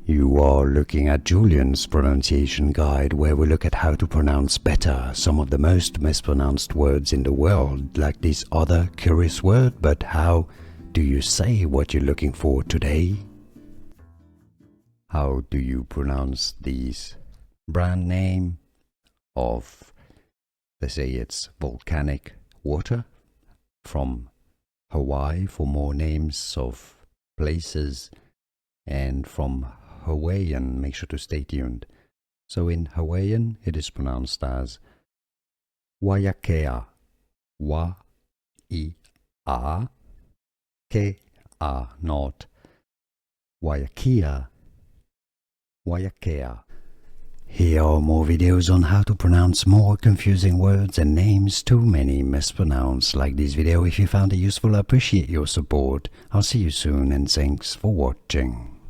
You are looking at Julian's pronunciation guide, where we look at how to pronounce better some of the most mispronounced words in the world, like this other curious word. But how do you say what you're looking for today? How do you pronounce this brand name of, let's say it's volcanic water from Hawaii, for more names of places, and from Hawaiian, make sure to stay tuned. So in Hawaiian, it is pronounced as Waiakea, Wa-I-A-Ke-A, not Waiakea, Waiakea. Here are more videos on how to pronounce more confusing words and names too many mispronounced. Like this video if you found it useful. I appreciate your support. I'll see you soon and thanks for watching.